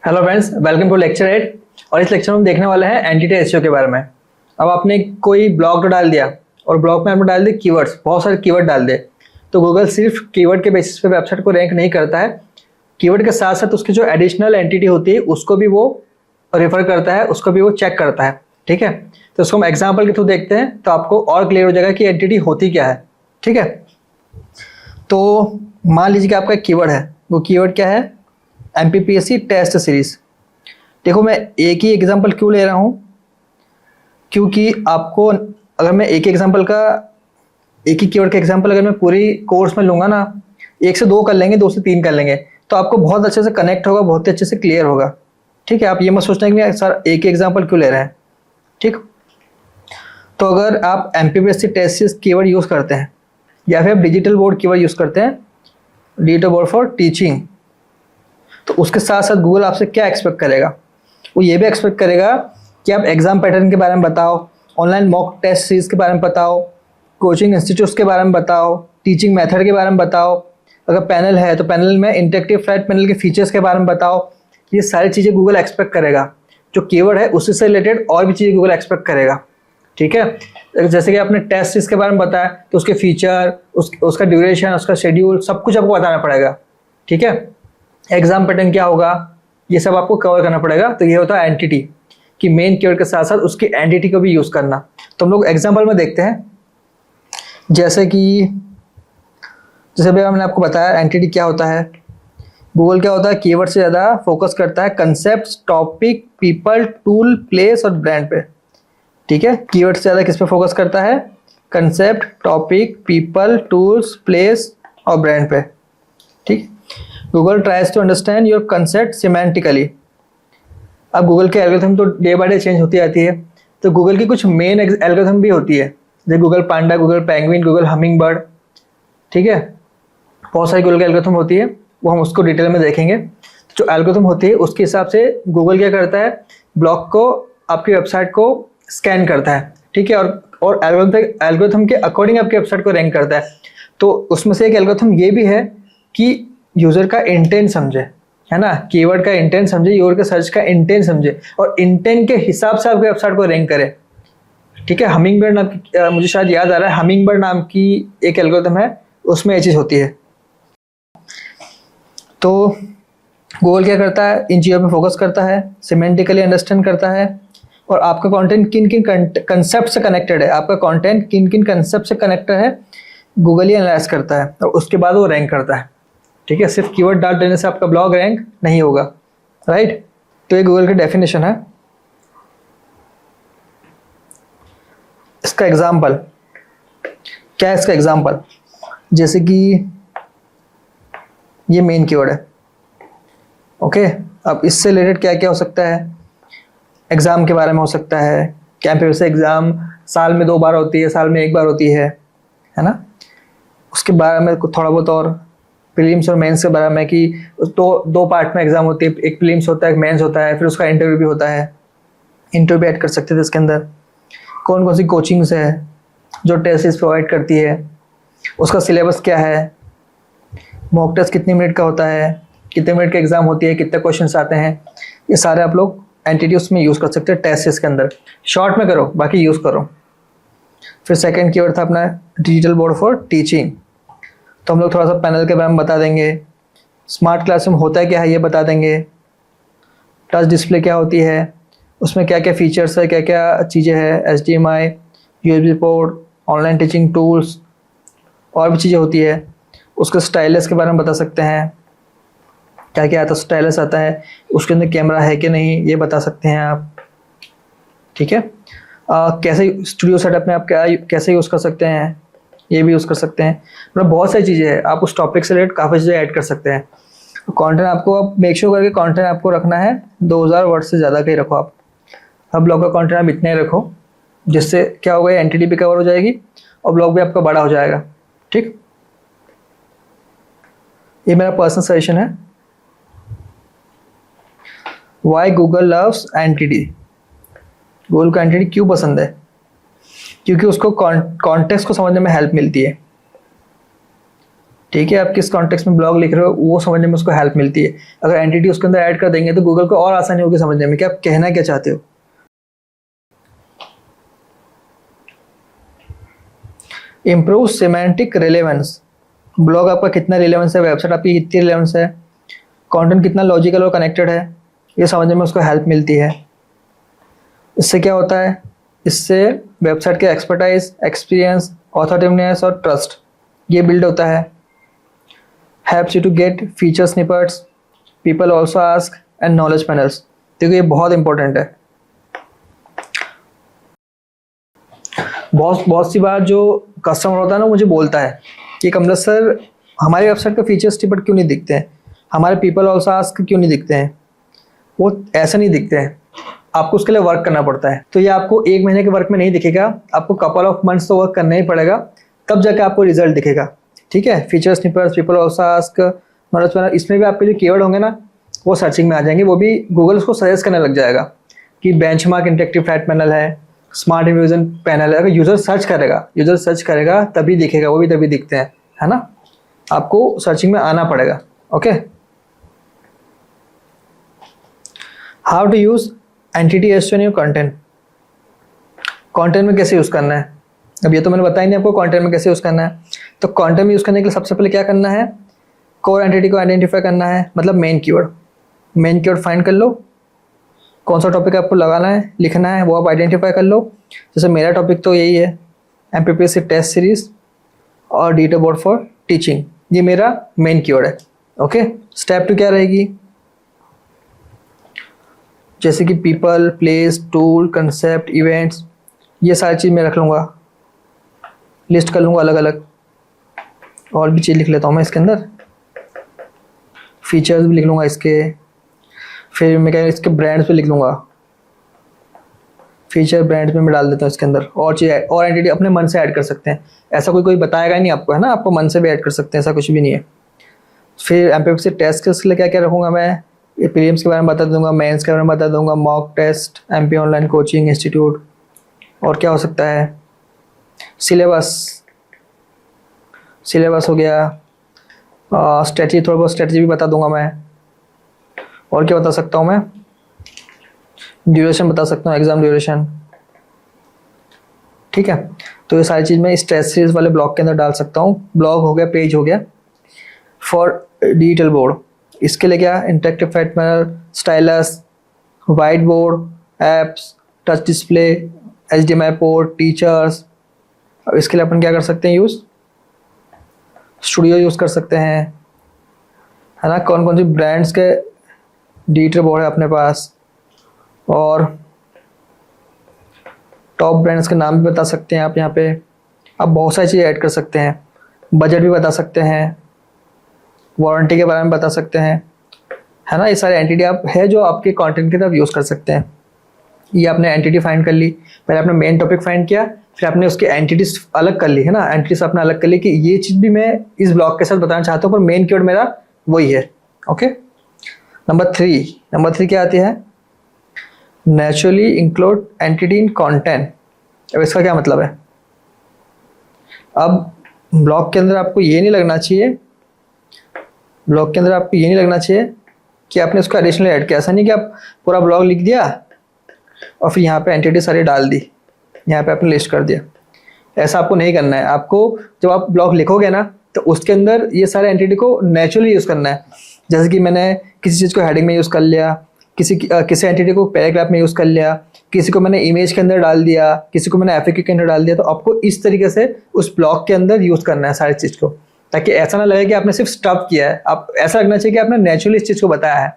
Hello friends, welcome to lecture 8। और इस lecture में हम देखने वाले हैं एंटिटी एसईओ के बारे में। अब आपने कोई ब्लॉग तो डाल दिया और ब्लॉग में आपने डाल दिए कीवर्ड्स, बहुत सारे कीवर्ड डाल दे। तो गूगल सिर्फ कीवर्ड के बेसिस पे वेबसाइट को रैंक नहीं करता है, कीवर्ड के साथ साथ उसकी जो एडिशनल एंटिटी होती है उसको भी वो रेफर करता है, उसको भी वो चेक करता है। ठीक है, तो उसको हम एग्जाम्पल के थ्रू देखते हैं तो आपको और क्लियर हो जाएगा कि एंटिटी होती क्या है। ठीक है, तो मान लीजिए कि आपका एक कीवर्ड है, वो कीवर्ड क्या है? MPPSC test series. देखो मैं एक ही एग्जांपल क्यों ले रहा हूं, क्योंकि आपको अगर मैं एक ही कीवर्ड का एग्जांपल अगर मैं पूरी कोर्स में लूंगा ना, 1 से 2 कर लेंगे, 2 से 3 कर लेंगे, तो आपको बहुत अच्छे से कनेक्ट होगा, बहुत अच्छे से क्लियर होगा। ठीक है, आप ये मत सोचना कि सर एक ही एग्जाम्पल क्यों ले रहे हैं। ठीक, तो अगर आप MPPSC test series keyword use करते हैं या फिर आप डिजिटल बोर्ड कीवर्ड यूज करते हैं, डिजिटल बोर्ड फॉर टीचिंग, तो उसके साथ साथ गूगल आपसे क्या एक्सपेक्ट करेगा? वो ये भी एक्सपेक्ट करेगा कि आप एग्जाम पैटर्न के बारे में बताओ, ऑनलाइन मॉक टेस्ट सीरीज के बारे में बताओ, कोचिंग इंस्टीट्यूट्स के बारे में बताओ, टीचिंग मेथड के बारे में बताओ, अगर पैनल है तो पैनल में इंटरेक्टिव फ्लैट पैनल के फीचर्स के बारे में बताओ। ये सारी चीज़ें गूगल एक्सपेक्ट करेगा। जो कीवर्ड है उससे से रिलेटेड और भी चीज़ें गूगल एक्सपेक्ट करेगा। ठीक है, जैसे कि आपने टेस्ट सीरीज के बारे में बताया तो उसके फीचर, उसका ड्यूरेशन, उसका शेड्यूल, सब कुछ आपको बताना पड़ेगा। ठीक है, एग्जाम पैटर्न क्या होगा, ये सब आपको कवर करना पड़ेगा। तो ये होता है एंटिटी, कि मेन कीवर्ड के साथ साथ उसकी एंटिटी को भी यूज करना। तो हम लोग एग्जांपल में देखते हैं, जैसे भी हमने आपको बताया एंटिटी क्या होता है। गूगल क्या होता है, कीवर्ड से ज़्यादा फोकस करता है concept, topic, people, tool, place और ब्रांड पे। ठीक है, कीवर्ड से ज़्यादा किस पे फोकस करता है? Concept, topic, people, tools, place और ब्रांड पे। ठीक, Google tries to understand your concept semantically. अब गूगल के एल्गोरिथम तो डे बाय डे चेंज होती जाती है, तो गूगल की कुछ मेन एल्गोरिथम भी होती है, जैसे Google Panda, Google Penguin, Google Hummingbird. ठीक है, बहुत सारी गूगल की एल्गोरिथम होती है, वो हम उसको डिटेल में देखेंगे। जो एल्गोरिथम होती है उसके हिसाब से गूगल क्या करता है, ब्लॉग को, आपकी वेबसाइट को स्कैन करता है। ठीक है, और एल्गोरिथम के अकॉर्डिंग आपकी वेबसाइट को रैंक करता है। तो उसमें से एक एल्गोरिथम ये भी है कि यूजर का इंटेंट समझे, है ना, कीवर्ड का इंटेंट समझे, यूजर के सर्च का इंटेंट समझे और इंटेंट के हिसाब से आपकी वेबसाइट को रैंक करे। ठीक है, हमिंग बर्ड नाम की, मुझे शायद याद आ रहा है, हमिंग बर्ड नाम की एक एल्गोरिथम है, उसमें ये चीज़ होती है। तो गूगल क्या करता है, इन चीज़ों पे फोकस करता है, सिमेंटिकली अंडरस्टैंड करता है, और आपका कंटेंट किन किन कंसेप्ट से कनेक्टेड है, आपका कंटेंट किन किन कंसेप्ट से कनेक्टेड है, गूगल ही एनालाइज करता है और उसके बाद वो रैंक करता है। ठीक है, सिर्फ कीवर्ड डाल देने से आपका ब्लॉग रैंक नहीं होगा। राइट, तो ये गूगल की डेफिनेशन है। इसका एग्जाम्पल क्या है? इसका एग्जाम्पल जैसे कि ये मेन कीवर्ड है। ओके, अब इससे रिलेटेड क्या क्या हो सकता है? एग्जाम के बारे में हो सकता है, कैंपस से एग्जाम साल में 2 बार होती है, साल में 1 बार होती है ना। उसके बारे में थोड़ा बहुत और प्रीलिम्स और मेंस के बारे में, कि तो 2 पार्ट में एग्जाम होती है, एक प्रीलिम्स होता है, एक मेंस होता है, फिर उसका इंटरव्यू भी होता है। इंटरव्यू भी ऐड कर सकते थे इसके अंदर। कौन कौन सी कोचिंग्स है जो टेस्ट प्रोवाइड करती है, उसका सिलेबस क्या है, मॉक टेस्ट कितने मिनट का होता है, कितने मिनट का एग्जाम होती है, कितने क्वेश्चन आते हैं, ये सारे आप लोग एंटिटी उसमें यूज़ कर सकते हैं टेस्ट के अंदर। शॉर्ट में करो, बाकी यूज़ करो। फिर सेकेंड कीवर्ड था अपना डिजिटल बोर्ड फॉर टीचिंग। तो हम लोग थोड़ा सा पैनल के बारे में बता देंगे, स्मार्ट क्लासरूम होता है क्या है ये बता देंगे, टच डिस्प्ले क्या होती है, उसमें क्या क्या फीचर्स है, क्या क्या चीज़ें हैं, HDMI, USB port, online teaching tools, और भी चीज़ें होती है। उसके स्टाइलस के बारे में बता सकते हैं, क्या क्या आता है, स्टाइलस आता है, उसके अंदर कैमरा है कि नहीं ये बता सकते हैं आप। ठीक है, कैसे स्टूडियो सेटअप में आप कैसे यूज़ कर सकते हैं, ये भी यूज़ कर सकते हैं। मतलब बहुत सारी चीज़ें हैं, आप उस टॉपिक से रिलेटेड काफ़ी चीज़ें ऐड कर सकते हैं। कंटेंट आपको आप मेक श्योर करके कंटेंट आपको रखना है 2000 वर्ड से ज़्यादा का ही रखो। आप हर ब्लॉग का कंटेंट आप इतना ही रखो, जिससे क्या होगा, एंटिटी भी कवर हो जाएगी और ब्लॉग भी आपका बड़ा हो जाएगा। ठीक, ये मेरा पर्सनल सजेशन है। Why Google loves entity. Google को एंटिटी क्यों पसंद है? क्योंकि उसको कॉन्टेक्स्ट को समझने में हेल्प मिलती है। ठीक है, आप किस कॉन्टेक्स्ट में ब्लॉग लिख रहे हो वो समझने में उसको हेल्प मिलती है। अगर एंटिटी उसके अंदर ऐड कर देंगे तो गूगल को और आसानी होगी समझने में कि आप कहना क्या चाहते हो। इम्प्रूव सिमेंटिक रिलेवेंस, ब्लॉग आपका कितना रिलेवेंस है, वेबसाइट आपकी कितनी रिलेवेंस है, कंटेंट कितना लॉजिकल और कनेक्टेड है, ये समझने में उसको हेल्प मिलती है। इससे क्या होता है, इससे वेबसाइट के एक्सपर्टाइज, एक्सपीरियंस, ऑथोरिटेटिवनेस और ट्रस्ट ये बिल्ड होता है। Helps you to get feature snippets, people also ask, and knowledge panels. देखो ये बहुत इंपॉर्टेंट है। बहुत सी बार जो कस्टमर होता है ना मुझे बोलता है कि कमलेश सर हमारी वेबसाइट का फीचर स्निपेट क्यों नहीं दिखते हैं, हमारे पीपल ऑल्सो आस्क क्यों नहीं दिखते हैं। वो ऐसे नहीं दिखते हैं, आपको उसके लिए वर्क करना पड़ता है। तो ये आपको एक महीने के वर्क में नहीं दिखेगा, आपको कपल ऑफ मंथ्स तो वर्क करना ही पड़ेगा, तब जाके आपको रिजल्ट दिखेगा। ठीक है, feature snippets, people also ask, knowledge panel, इसमें भी आपके जो कीवर्ड होंगे ना वो सर्चिंग में आ जाएंगे। वो भी गूगल उसको सजेस्ट करने लग जाएगा कि बेंचमार्क इंटरेक्टिव फ्लैट पैनल है, स्मार्ट रिविजन पैनल है। अगर यूजर सर्च करेगा तभी दिखेगा, वो भी तभी दिखते हैं, है ना। आपको सर्चिंग में आना पड़ेगा। Okay, how to use entity SEO in your content, content में कैसे यूज करना है। अब ये तो मैंने बताया नहीं आपको कंटेंट में कैसे यूज करना है। तो कंटेंट में यूज करने के लिए सबसे पहले क्या करना है, कोर एंटिटी को आइडेंटिफाई करना है, मतलब मेन कीवर्ड फाइंड कर लो, कौन सा टॉपिक आपको लगाना है, लिखना है, वो आप आइडेंटिफाई कर लो। जैसे मेरा टॉपिक तो यही है, एमपीपीएससी टेस्ट सीरीज और डिटेल बोर्ड फॉर टीचिंग, ये मेरा मेन कीवर्ड है। ओके, स्टेप 2 क्या रहेगी, जैसे कि people, place, tool, concept, events, ये सारी चीज़ मैं रख लूँगा, लिस्ट कर लूँगा अलग अलग। और भी चीज़ लिख लेता हूँ मैं इसके अंदर, फीचर्स भी लिख लूँगा इसके, फिर मैं क्या इसके ब्रांड्स पे लिख लूँगा, फीचर ब्रांड्स में मैं डाल देता हूँ इसके अंदर। और चीज़ और एंटिटी अपने मन से ऐड कर सकते हैं, ऐसा कोई बताएगा ही नहीं आपको, है ना, आपको मन से भी ऐड कर सकते हैं, ऐसा कुछ भी नहीं है। फिर एमपीपीएससी टेस्ट के लिए क्या क्या रखूँगा मैं, ये प्रीलिम्स के बारे में बता दूंगा, मेंस के बारे में बता दूंगा, mock test, MP online coaching institute, और क्या हो सकता है, सिलेबस हो गया, स्ट्रेटजी, थोड़ा बहुत स्ट्रेटजी भी बता दूंगा मैं। और क्या बता सकता हूँ मैं, ड्यूरेशन बता सकता हूँ, एग्जाम ड्यूरेशन। ठीक है, तो ये सारी चीज़ मैं इस टेस्ट सीरीज वाले ब्लॉग के अंदर डाल सकता हूँ। ब्लॉग हो गया, पेज हो गया। फॉर डिजिटल बोर्ड, इसके लिए क्या, interactive flat panel, stylus, white board, apps, touch display, HDMI port, teachers. अब इसके लिए अपन क्या कर सकते हैं, यूज़ स्टूडियो यूज़ कर सकते हैं, है ना। कौन कौन सी ब्रांड्स के डिजिटल बोर्ड है अपने पास, और टॉप ब्रांड्स के नाम भी बता सकते हैं आप यहाँ पे। आप बहुत सारी चीज़ें ऐड कर सकते हैं, बजट भी बता सकते हैं, वारंटी के बारे में बता सकते हैं, है ना। ये सारे एंटिटी आप है जो आपके कंटेंट की तरफ यूज़ कर सकते हैं। ये आपने एंटिटी फाइंड कर ली, पहले आपने मेन टॉपिक फाइंड किया, फिर आपने उसकी एंटिटीज अलग कर ली, है ना। एंटिटीज आपने अलग कर ली कि ये चीज़ भी मैं इस ब्लॉग के साथ बताना चाहता हूँ, पर मेन कीवर्ड मेरा वही है। ओके, नंबर 3 क्या आती है, नेचुरली इंक्लूड एंटिटी इन कंटेंट। अब इसका क्या मतलब है, अब ब्लॉग के अंदर आपको ये नहीं लगना चाहिए, कि आपने उसको एडिशनल ऐड किया। ऐसा नहीं कि आप पूरा ब्लॉग लिख दिया और फिर यहाँ पे एंटिटी सारी डाल दी, यहाँ पे आपने लिस्ट कर दिया। ऐसा आपको नहीं करना है। आपको जब आप ब्लॉग लिखोगे ना तो उसके अंदर ये सारे एंटिटी को नेचुरली यूज़ करना है। जैसे कि मैंने किसी चीज़ को हेडिंग में यूज़ कर लिया, किसी एंटिटी को पैराग्राफ में यूज़ कर लिया, किसी को मैंने इमेज के अंदर डाल दिया, किसी को मैंने एफएक्यू के अंदर डाल दिया। तो आपको इस तरीके से उस ब्लॉग के अंदर यूज़ करना है सारी चीज़ को, ताकि ऐसा ना लगे कि आपने सिर्फ स्टफ किया है। आप ऐसा लगना चाहिए कि आपने नेचुरली इस चीज़ को बताया है।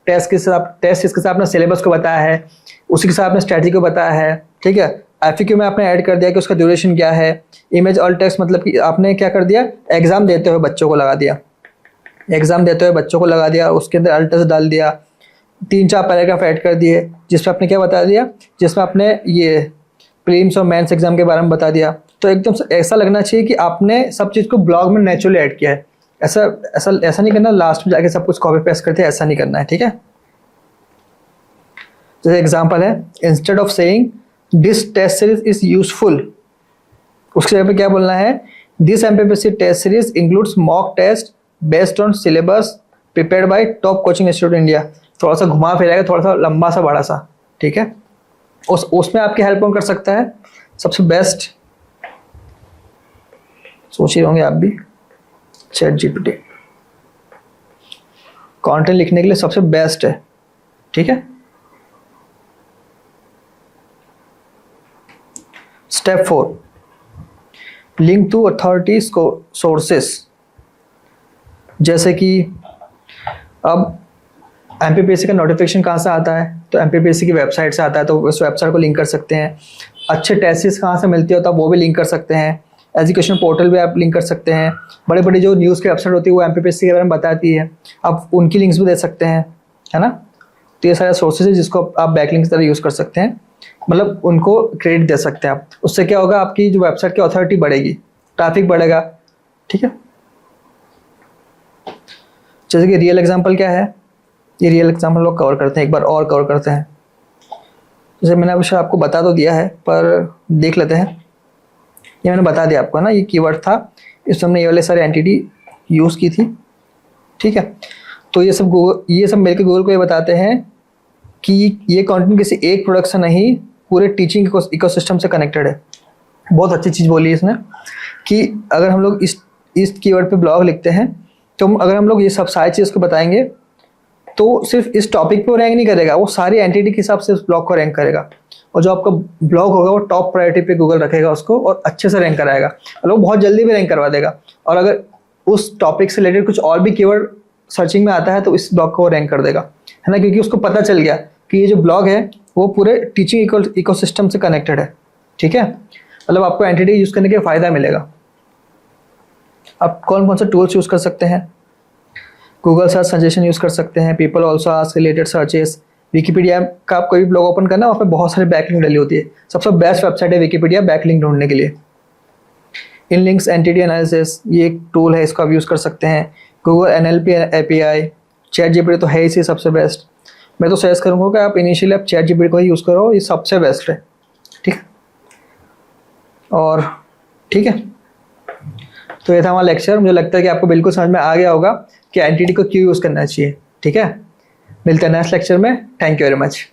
टेस्ट इसके साथ आपने सिलेबस को बताया है, उसी के साथ आपने स्ट्रैटेजी को बताया है। ठीक है, एफएक्यू में आपने ऐड कर दिया कि उसका ड्यूरेशन क्या है। इमेज ऑल टेक्स्ट मतलब कि आपने क्या कर दिया, एग्जाम देते हुए बच्चों को लगा दिया, उसके अंदर ऑल टेक्स्ट डाल दिया। 3-4 पैराग्राफ ऐड कर दिए जिसमें आपने क्या बता दिया, जिसमें आपने ये प्रीलिम्स और मेंस एग्जाम के बारे में बता दिया। तो एकदम ऐसा लगना चाहिए कि आपने सब चीज़ को ब्लॉग में नेचुरली ऐड किया है। ऐसा नहीं करना लास्ट में जाके सब कुछ कॉपी पेस्ट करते हैं, ऐसा नहीं करना है। ठीक है, जैसे एग्जांपल है, instead of saying this test series is useful, उसके जगह पे क्या बोलना है, this MPPSC test series includes mock test based on syllabus prepared by top coaching institute India. थोड़ा सा घुमा फिराएगा, थोड़ा सा लंबा सा बड़ा सा, ठीक है। उसमें आपकी हेल्प कौन कर सकता है? सबसे बेस्ट, सोच ही होंगे आप भी, चैट जीपीटी कंटेंट लिखने के लिए सबसे बेस्ट है, ठीक है। Step 4, link to authority sources. जैसे कि अब एमपीपीएससी का नोटिफिकेशन कहाँ से आता है? तो एमपीपीएससी की वेबसाइट से आता है, तो उस वेबसाइट को लिंक कर सकते हैं। अच्छे टेस्ट्स कहाँ से मिलती है तो आप वो भी लिंक कर सकते हैं। एजुकेशन पोर्टल भी आप लिंक कर सकते हैं। बड़े बड़े जो न्यूज़ की वेबसाइट होती है वो एमपीपीएससी के बारे में बताती है, आप उनकी लिंक्स भी दे सकते हैं, है ना। तो ये सारे सोर्सेज है जिसको आप बैकलिंक की तरह यूज़ कर सकते हैं, मतलब उनको क्रेडिट दे सकते हैं आप। उससे क्या होगा, आपकी जो वेबसाइट की अथॉरिटी बढ़ेगी, ट्रैफिक बढ़ेगा, ठीक है। जैसे कि रियल एग्जाम्पल क्या है, ये रियल एग्जाम्पल लोग कवर करते हैं, एक बार और कवर करते हैं। जैसे मैंने अभी आपको बता तो दिया है, पर देख लेते हैं। ये मैंने बता दिया आपको ना, ये कीवर्ड था, इसमें हमने ये वाले सारे एंटिटी यूज़ की थी, ठीक है। तो ये सब मिलकर गूगल को ये बताते हैं कि ये कंटेंट किसी एक प्रोडक्ट से नहीं, पूरे टीचिंग इकोसिस्टम से कनेक्टेड है। बहुत अच्छी चीज़ बोली है इसने कि अगर हम लोग इस कीवर्ड पे ब्लॉग लिखते हैं, तो अगर हम लोग ये सब सारी चीज़ को बताएंगे तो सिर्फ इस टॉपिक पे वो रैंक नहीं करेगा, वो सारी एंटिटी के हिसाब से उस ब्लॉग को रैंक करेगा। और जो आपका ब्लॉग होगा वो टॉप प्रायोरिटी पे गूगल रखेगा उसको, और अच्छे से रैंक कराएगा, और वो बहुत जल्दी भी रैंक करवा देगा। और अगर उस टॉपिक से रिलेटेड कुछ और भी कीवर्ड सर्चिंग में आता है तो इस ब्लॉग को वो रैंक कर देगा, है ना, क्योंकि उसको पता चल गया कि ये जो ब्लॉग है वो पूरे टीचिंग इकोसिस्टम से कनेक्टेड है, ठीक है। मतलब आपको एंटिटी यूज़ करने का फ़ायदा मिलेगा। आप कौन कौन से टूल्स यूज़ कर सकते हैं? गूगल सर्च सजेशन यूज़ कर सकते हैं, people also ask related searches, Wikipedia का आप कोई भी ब्लॉग ओपन करना, वहाँ पे बहुत सारे बैकलिंक डली होती है। सबसे बेस्ट वेबसाइट है विकीपीडिया बैकलिंक ढूंढने के लिए। इन लिंक्स एंटिटी एनालिसिस, ये एक टूल है, इसको आप यूज़ कर सकते हैं। Google NLP API, chat GPT तो है ही सबसे बेस्ट। मैं तो सजेस्ट करूँगा कि आप इनिशियली आप चैट जीपीटी को ही यूज़ करो, ये सबसे बेस्ट है, ठीक है। और ठीक है, तो ये था हमारा लेक्चर। मुझे लगता है कि आपको बिल्कुल समझ में आ गया होगा कि एंटिटी को क्यों यूज़ करना चाहिए, ठीक है। मिलते हैं नेक्स्ट लेक्चर में। Thank you very much.